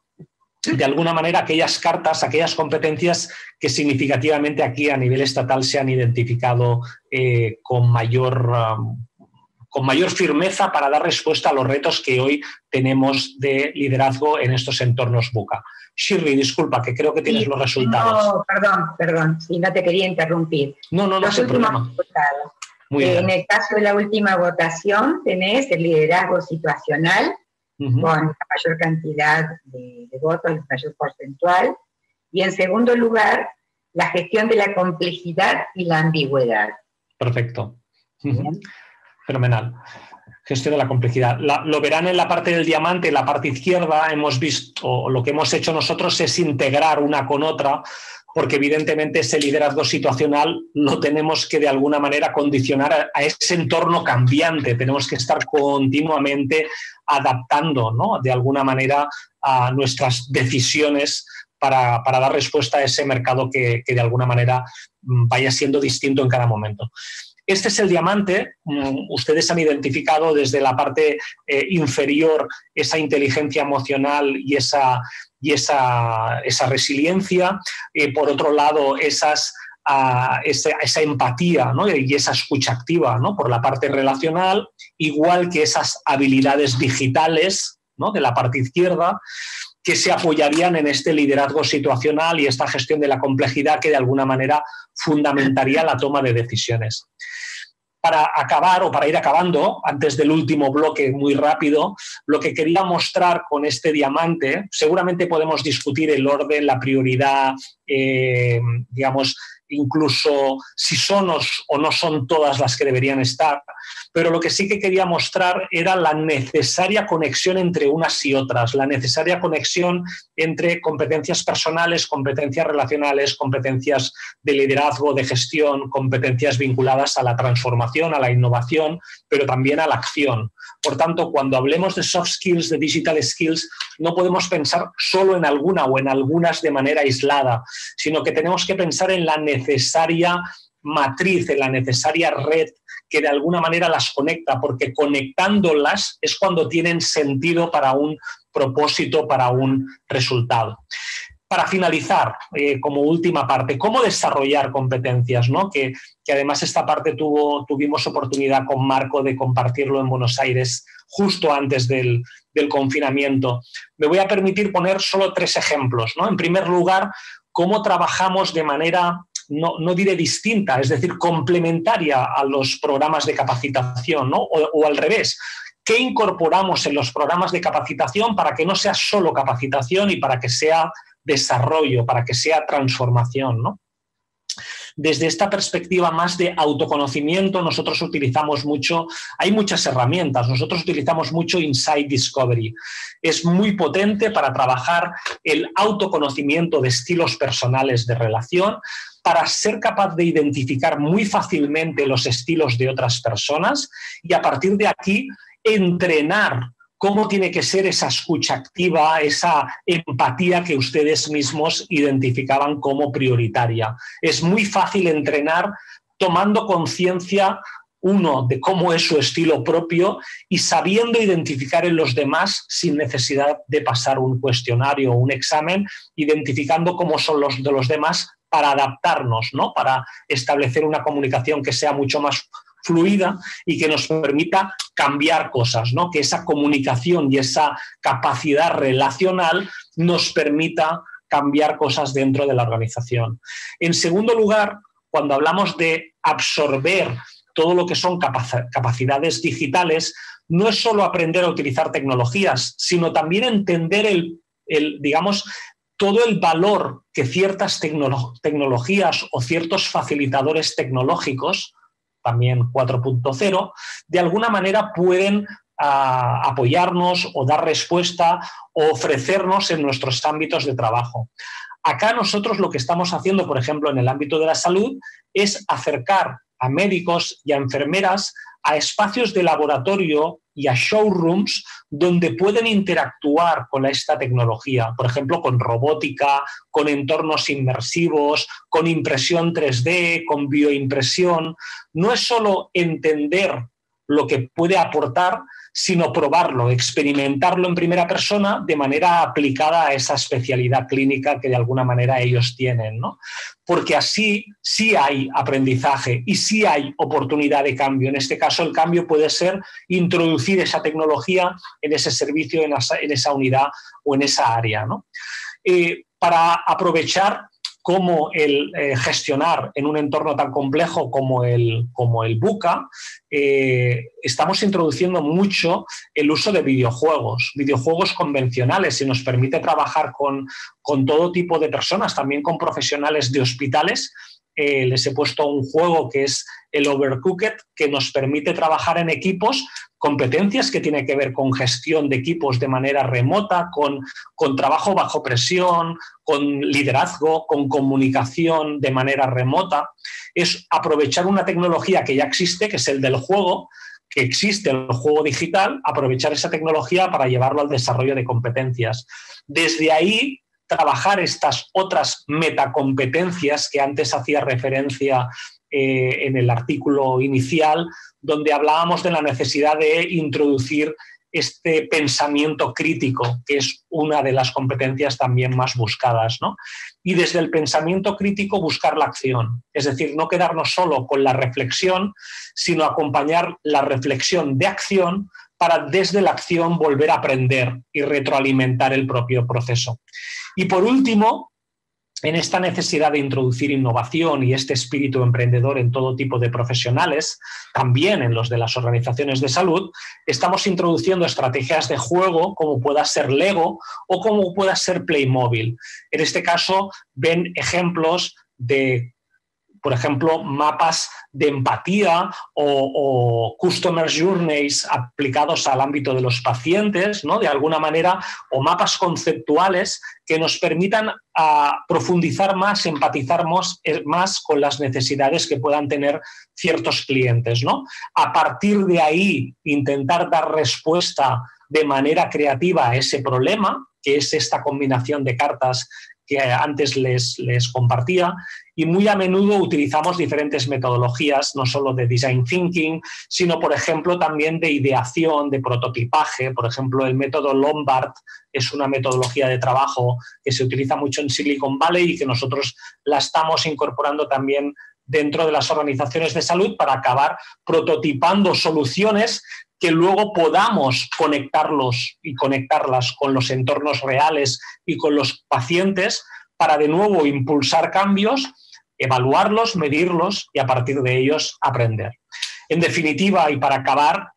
de alguna manera, aquellas cartas, aquellas competencias que significativamente aquí a nivel estatal se han identificado con mayor firmeza para dar respuesta a los retos que hoy tenemos de liderazgo en estos entornos VUCA. Shirley, disculpa, que creo que tienes los resultados. No, perdón, si no te quería interrumpir. No hay problema. Muy bien. En el caso de la última votación tenés el liderazgo situacional, con la mayor cantidad de votos, el mayor porcentual, y en segundo lugar, la gestión de la complejidad y la ambigüedad. Perfecto. Fenomenal. Gestión de la complejidad. Lo verán en la parte del diamante, en la parte izquierda. Hemos visto, lo que hemos hecho nosotros es integrar una con otra, porque evidentemente ese liderazgo situacional lo tenemos que de alguna manera condicionar a ese entorno cambiante. Tenemos que estar continuamente adaptando, ¿no?, de alguna manera a nuestras decisiones para dar respuesta a ese mercado que de alguna manera vaya siendo distinto en cada momento. Este es el diamante. Ustedes han identificado desde la parte inferior esa inteligencia emocional y esa resiliencia. Por otro lado, esa empatía, ¿no?, y esa escucha activa, ¿no?, por la parte relacional, igual que esas habilidades digitales, ¿no?, de la parte izquierda, que se apoyarían en este liderazgo situacional y esta gestión de la complejidad que de alguna manera fundamentaría la toma de decisiones. Para acabar o para ir acabando, antes del último bloque muy rápido, lo que quería mostrar con este diamante, seguramente podemos discutir el orden, la prioridad, digamos, incluso si son o no son todas las que deberían estar, pero lo que sí que quería mostrar era la necesaria conexión entre unas y otras, la necesaria conexión entre competencias personales, competencias relacionales, competencias de liderazgo, de gestión, competencias vinculadas a la transformación, a la innovación, pero también a la acción. Por tanto, cuando hablemos de soft skills, de digital skills, no podemos pensar solo en alguna o en algunas de manera aislada, sino que tenemos que pensar en la necesaria matriz, en la necesaria red que de alguna manera las conecta, porque conectándolas es cuando tienen sentido para un propósito, para un resultado. Para finalizar, como última parte, ¿cómo desarrollar competencias, ¿no? Que además esta parte tuvimos oportunidad con Marco de compartirlo en Buenos Aires justo antes del confinamiento. Me voy a permitir poner solo 3 ejemplos, ¿no? En primer lugar, cómo trabajamos de manera, no diré distinta, es decir, complementaria a los programas de capacitación, ¿no? O al revés. ¿Qué incorporamos en los programas de capacitación para que no sea solo capacitación y para que sea desarrollo, para que sea transformación, ¿no? Desde esta perspectiva más de autoconocimiento, nosotros utilizamos mucho, hay muchas herramientas, nosotros utilizamos mucho Insight Discovery. Es muy potente para trabajar el autoconocimiento de estilos personales de relación, para ser capaz de identificar muy fácilmente los estilos de otras personas y a partir de aquí entrenar cómo tiene que ser esa escucha activa, esa empatía que ustedes mismos identificaban como prioritaria. Es muy fácil entrenar tomando conciencia, uno, de cómo es su estilo propio y sabiendo identificar en los demás sin necesidad de pasar un cuestionario o un examen, identificando cómo son los de los demás para adaptarnos, ¿no? Para establecer una comunicación que sea mucho más fluida y que nos permita cambiar cosas, ¿no? Que esa comunicación y esa capacidad relacional nos permita cambiar cosas dentro de la organización. En segundo lugar, cuando hablamos de absorber todo lo que son capacidades digitales, no es solo aprender a utilizar tecnologías, sino también entender digamos, todo el valor que ciertas tecnologías o ciertos facilitadores tecnológicos, también 4.0, de alguna manera pueden apoyarnos o dar respuesta o ofrecernos en nuestros ámbitos de trabajo. Acá nosotros lo que estamos haciendo, por ejemplo, en el ámbito de la salud, es acercar a médicos y a enfermeras a espacios de laboratorio y a showrooms donde pueden interactuar con esta tecnología, por ejemplo, con robótica, con entornos inmersivos, con impresión 3D, con bioimpresión. No es solo entender lo que puede aportar, sino probarlo, experimentarlo en primera persona de manera aplicada a esa especialidad clínica que de alguna manera ellos tienen, ¿no? Porque así sí hay aprendizaje y sí hay oportunidad de cambio. En este caso, el cambio puede ser introducir esa tecnología en ese servicio, en esa unidad o en esa área, ¿no? Para aprovechar cómo gestionar en un entorno tan complejo como el BUCA, estamos introduciendo mucho el uso de videojuegos convencionales y nos permite trabajar con todo tipo de personas, también con profesionales de hospitales. Les he puesto un juego que es el Overcooked, que nos permite trabajar en equipos, competencias que tienen que ver con gestión de equipos de manera remota, con trabajo bajo presión, con liderazgo, con comunicación de manera remota. Es aprovechar una tecnología que ya existe, que es el del juego, que existe el juego digital, aprovechar esa tecnología para llevarlo al desarrollo de competencias. Desde ahí, trabajar estas otras metacompetencias que antes hacía referencia en el artículo inicial, donde hablábamos de la necesidad de introducir este pensamiento crítico, que es una de las competencias también más buscadas, ¿no? Y desde el pensamiento crítico buscar la acción, es decir, no quedarnos solo con la reflexión, sino acompañar la reflexión de acción para desde la acción volver a aprender y retroalimentar el propio proceso. Y por último, en esta necesidad de introducir innovación y este espíritu emprendedor en todo tipo de profesionales, también en los de las organizaciones de salud, estamos introduciendo estrategias de juego como pueda ser Lego o como pueda ser Playmobil. En este caso, ven ejemplos de, por ejemplo, mapas de empatía o customer journeys aplicados al ámbito de los pacientes, ¿no? De alguna manera, o mapas conceptuales que nos permitan profundizar más, empatizar más con las necesidades que puedan tener ciertos clientes, ¿no? A partir de ahí, intentar dar respuesta de manera creativa a ese problema, que es esta combinación de cartas que antes les compartía, y muy a menudo utilizamos diferentes metodologías, no solo de design thinking, sino, por ejemplo, también de ideación, de prototipaje. Por ejemplo, el método Lombard es una metodología de trabajo que se utiliza mucho en Silicon Valley y que nosotros la estamos incorporando también dentro de las organizaciones de salud para acabar prototipando soluciones que luego podamos conectarlos y conectarlas con los entornos reales y con los pacientes para de nuevo impulsar cambios, evaluarlos, medirlos y a partir de ellos aprender. En definitiva, y para acabar,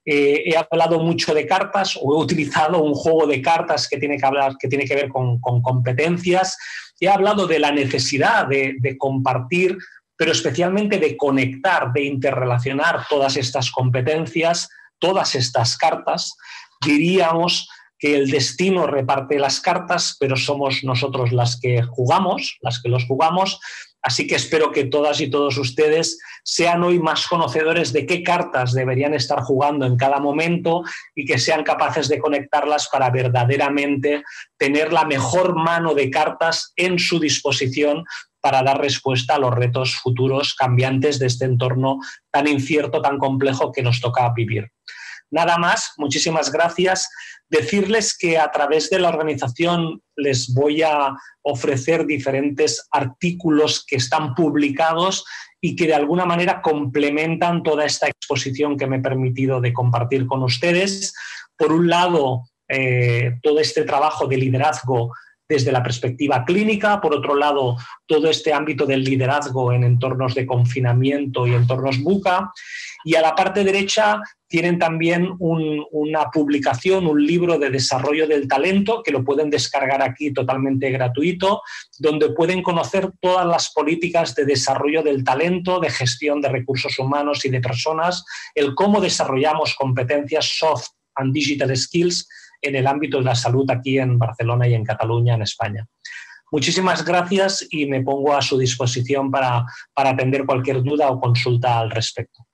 he hablado mucho de cartas o he utilizado un juego de cartas que tiene que ver con competencias. He hablado de la necesidad de compartir, pero especialmente de conectar, de interrelacionar todas estas competencias, todas estas cartas. Diríamos que el destino reparte las cartas, pero somos nosotros las que los jugamos. Así que espero que todas y todos ustedes sean hoy más conocedores de qué cartas deberían estar jugando en cada momento y que sean capaces de conectarlas para verdaderamente tener la mejor mano de cartas en su disposición para dar respuesta a los retos futuros cambiantes de este entorno tan incierto, tan complejo que nos toca vivir. Nada más, muchísimas gracias. Decirles que a través de la organización les voy a ofrecer diferentes artículos que están publicados y que de alguna manera complementan toda esta exposición que me he permitido de compartir con ustedes. Por un lado, todo este trabajo de liderazgo desde la perspectiva clínica, por otro lado, todo este ámbito del liderazgo en entornos de confinamiento y entornos buca, y a la parte derecha tienen también una publicación, un libro de desarrollo del talento que lo pueden descargar aquí totalmente gratuito, donde pueden conocer todas las políticas de desarrollo del talento, de gestión de recursos humanos y de personas, el cómo desarrollamos competencias soft and digital skills en el ámbito de la salud aquí en Barcelona y en Cataluña, en España. Muchísimas gracias y me pongo a su disposición para atender cualquier duda o consulta al respecto.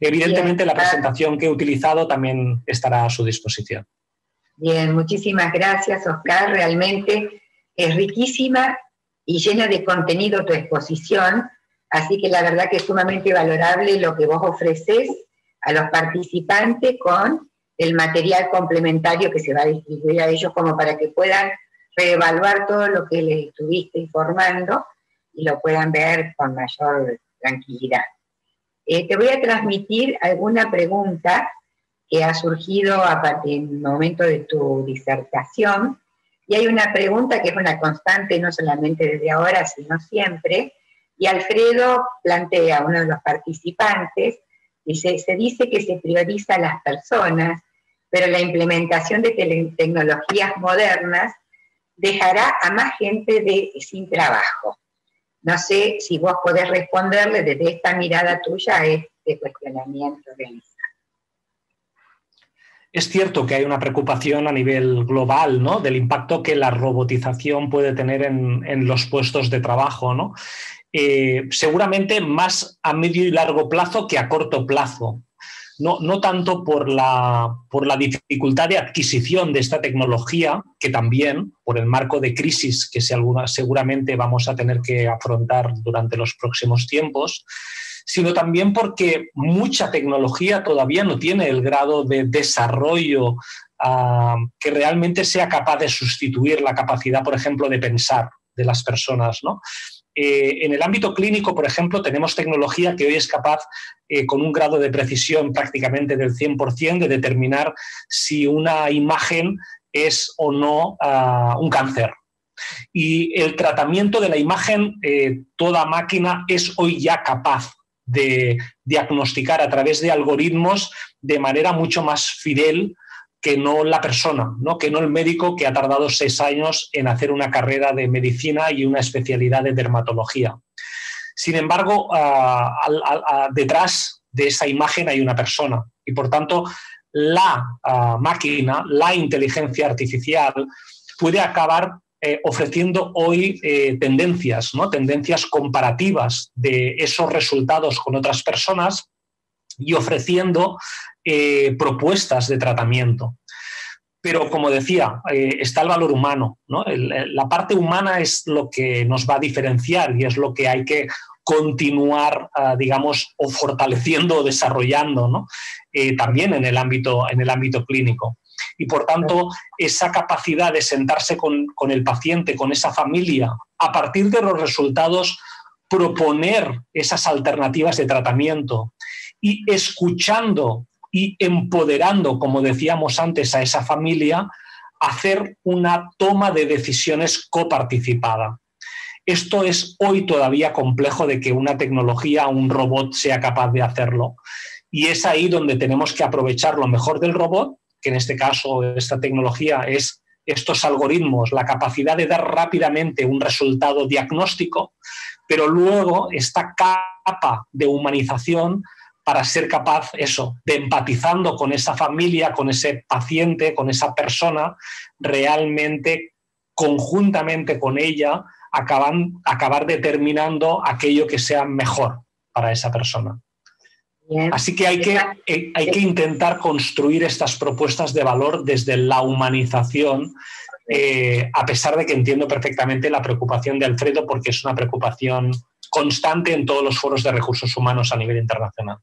Evidentemente, la presentación que he utilizado también estará a su disposición. Bien, muchísimas gracias, Oscar. Realmente es riquísima y llena de contenido tu exposición, así que la verdad que es sumamente valorable lo que vos ofreces a los participantes con el material complementario que se va a distribuir a ellos como para que puedan reevaluar todo lo que les estuviste informando y lo puedan ver con mayor tranquilidad. Te voy a transmitir alguna pregunta que ha surgido a partir del momento de tu disertación, y hay una pregunta que es una constante no solamente desde ahora, sino siempre, y Alfredo plantea, uno de los participantes, dice, se dice que se prioriza a las personas, pero la implementación de tecnologías modernas dejará a más gente sin trabajo. No sé si vos podés responderle desde esta mirada tuya a este cuestionamiento realizado. Es cierto que hay una preocupación a nivel global, ¿no?, del impacto que la robotización puede tener en los puestos de trabajo, ¿no? Seguramente más a medio y largo plazo que a corto plazo. No tanto por la dificultad de adquisición de esta tecnología, que también por el marco de crisis que seguramente vamos a tener que afrontar durante los próximos tiempos, sino también porque mucha tecnología todavía no tiene el grado de desarrollo que realmente sea capaz de sustituir la capacidad, por ejemplo, de pensar de las personas, ¿no? En el ámbito clínico, por ejemplo, tenemos tecnología que hoy es capaz, con un grado de precisión prácticamente del 100%, de determinar si una imagen es o no un cáncer. Y el tratamiento de la imagen, toda máquina es hoy ya capaz de diagnosticar a través de algoritmos de manera mucho más fidel que no la persona, ¿no?, que no el médico que ha tardado 6 años en hacer una carrera de medicina y una especialidad de dermatología. Sin embargo, detrás de esa imagen hay una persona y, por tanto, la máquina, la inteligencia artificial puede acabar ofreciendo hoy tendencias, ¿no?, tendencias comparativas de esos resultados con otras personas y ofreciendo propuestas de tratamiento. Pero, como decía, está el valor humano, ¿no? La parte humana es lo que nos va a diferenciar y es lo que hay que continuar, digamos, o fortaleciendo o desarrollando, ¿no? También en el ámbito clínico. Y, por tanto, esa capacidad de sentarse con el paciente, con esa familia, a partir de los resultados, proponer esas alternativas de tratamiento y escuchando y empoderando, como decíamos antes, a esa familia, hacer una toma de decisiones coparticipada. Esto es hoy todavía complejo de que una tecnología, un robot, sea capaz de hacerlo. Y es ahí donde tenemos que aprovechar lo mejor del robot, que en este caso esta tecnología es estos algoritmos, la capacidad de dar rápidamente un resultado diagnóstico, pero luego esta capa de humanización para ser capaz, de empatizando con esa familia, con ese paciente, con esa persona, realmente, conjuntamente con ella, acabar determinando aquello que sea mejor para esa persona. Bien. Así que hay que intentar construir estas propuestas de valor desde la humanización, a pesar de que entiendo perfectamente la preocupación de Alfredo, porque es una preocupación constante en todos los foros de recursos humanos a nivel internacional.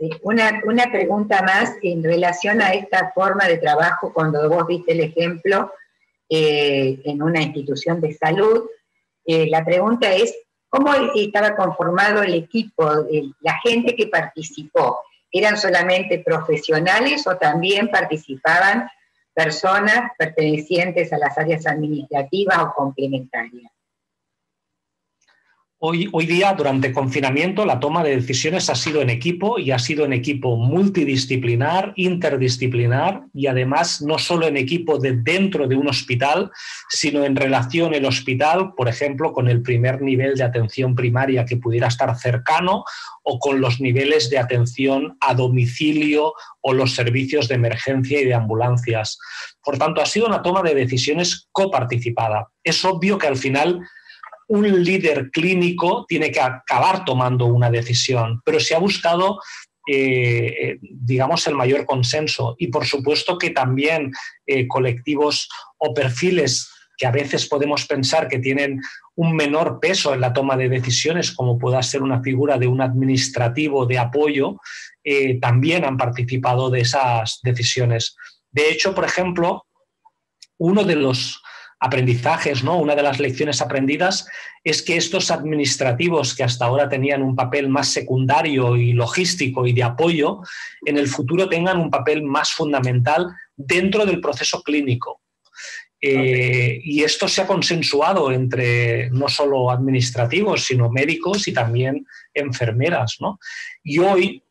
Sí, una pregunta más en relación a esta forma de trabajo, cuando vos viste el ejemplo en una institución de salud. La pregunta es, ¿cómo estaba conformado el equipo, la gente que participó? ¿Eran solamente profesionales o también participaban personas pertenecientes a las áreas administrativas o complementarias? Hoy día, durante confinamiento, la toma de decisiones ha sido en equipo y ha sido en equipo multidisciplinar, interdisciplinar y además no solo en equipo de dentro de un hospital, sino en relación el hospital, por ejemplo, con el primer nivel de atención primaria que pudiera estar cercano o con los niveles de atención a domicilio o los servicios de emergencia y de ambulancias. Por tanto, ha sido una toma de decisiones coparticipada. Es obvio que al final un líder clínico tiene que acabar tomando una decisión, pero se ha buscado, digamos, el mayor consenso. Y por supuesto que también colectivos o perfiles que a veces podemos pensar que tienen un menor peso en la toma de decisiones, como pueda ser una figura de un administrativo de apoyo, también han participado de esas decisiones. De hecho, por ejemplo, uno de los aprendizajes, ¿no? Una de las lecciones aprendidas es que estos administrativos que hasta ahora tenían un papel más secundario y logístico y de apoyo, en el futuro tengan un papel más fundamental dentro del proceso clínico. Y esto se ha consensuado entre no solo administrativos, sino médicos y también enfermeras, ¿no? Y hoy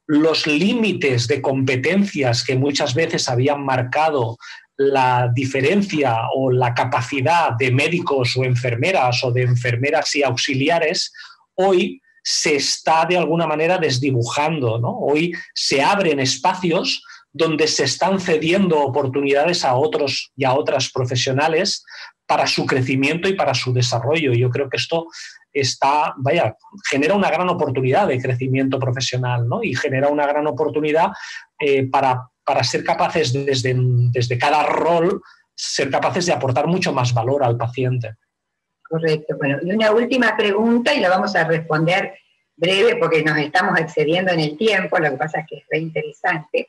los límites de competencias que muchas veces habían marcado la diferencia o la capacidad de médicos o enfermeras o de enfermeras y auxiliares, hoy se está de alguna manera desdibujando, ¿no? Hoy se abren espacios donde se están cediendo oportunidades a otros y a otras profesionales para su crecimiento y para su desarrollo. Yo creo que esto genera una gran oportunidad de crecimiento profesional, ¿no? Y genera una gran oportunidad para ser capaces desde cada rol, ser capaces de aportar mucho más valor al paciente. Correcto. Bueno, y una última pregunta y la vamos a responder breve porque nos estamos excediendo en el tiempo, lo que pasa es que es re interesante,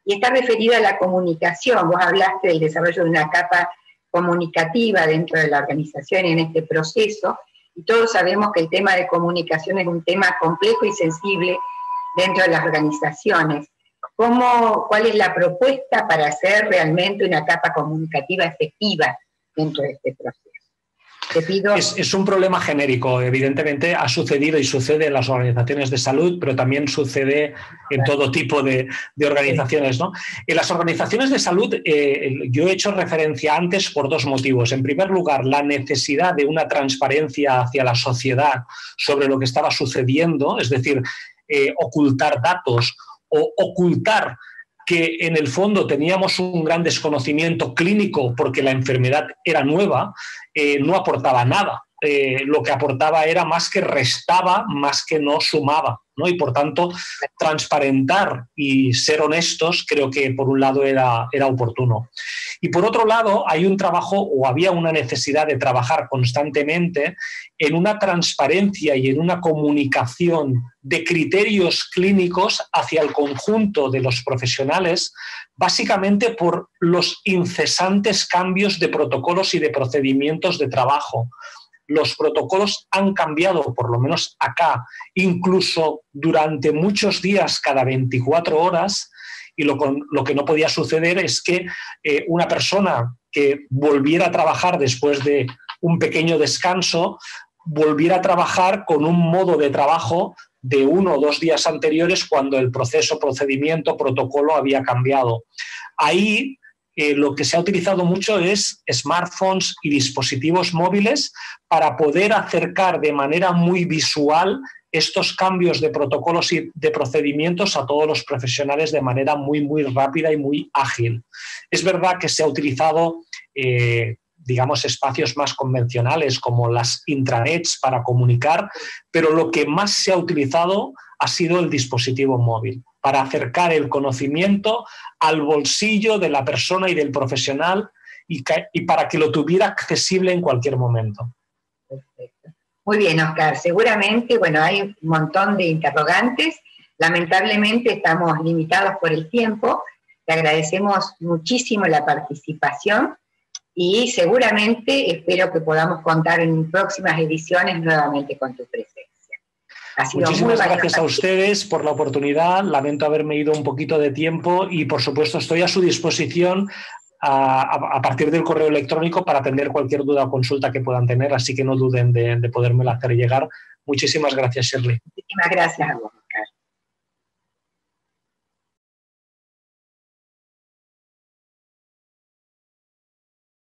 y está referida a la comunicación. Vos hablaste del desarrollo de una capa comunicativa dentro de la organización en este proceso, y todos sabemos que el tema de comunicación es un tema complejo y sensible dentro de las organizaciones. ¿Cuál es la propuesta para hacer realmente una capa comunicativa efectiva dentro de este proceso? Te pido... Es un problema genérico, evidentemente ha sucedido y sucede en las organizaciones de salud, pero también sucede en todo tipo de organizaciones, ¿no? En las organizaciones de salud yo he hecho referencia antes por dos motivos. En primer lugar, la necesidad de una transparencia hacia la sociedad sobre lo que estaba sucediendo, es decir, ocultar datos o ocultar que en el fondo teníamos un gran desconocimiento clínico porque la enfermedad era nueva, no aportaba nada lo que aportaba era más que restaba, más que no sumaba, ¿no? Y por tanto, transparentar y ser honestos creo que por un lado era oportuno. Y por otro lado, hay un trabajo o había una necesidad de trabajar constantemente en una transparencia y en una comunicación de criterios clínicos hacia el conjunto de los profesionales, básicamente por los incesantes cambios de protocolos y de procedimientos de trabajo. Los protocolos han cambiado, por lo menos acá, incluso durante muchos días, cada 24 horas, y lo que no podía suceder es que una persona que volviera a trabajar después de un pequeño descanso, volviera a trabajar con un modo de trabajo de 1 o 2 días anteriores cuando el proceso, procedimiento, protocolo había cambiado. Ahí lo que se ha utilizado mucho es smartphones y dispositivos móviles para poder acercar de manera muy visual estos cambios de protocolos y de procedimientos a todos los profesionales de manera muy, muy rápida y muy ágil. Es verdad que se ha utilizado, digamos, espacios más convencionales como las intranets para comunicar, pero lo que más se ha utilizado ha sido el dispositivo móvil, para acercar el conocimiento al bolsillo de la persona y del profesional y para que lo tuviera accesible en cualquier momento. Perfecto. Muy bien, Oscar. Seguramente, bueno, hay un montón de interrogantes. Lamentablemente estamos limitados por el tiempo. Te agradecemos muchísimo la participación y seguramente espero que podamos contar en próximas ediciones nuevamente con tu presencia. Muchísimas gracias a ustedes por la oportunidad. Lamento haberme ido un poquito de tiempo y, por supuesto, estoy a su disposición a partir del correo electrónico para atender cualquier duda o consulta que puedan tener, así que no duden de podérmela hacer llegar. Muchísimas gracias, Shirley. Muchísimas gracias a vos.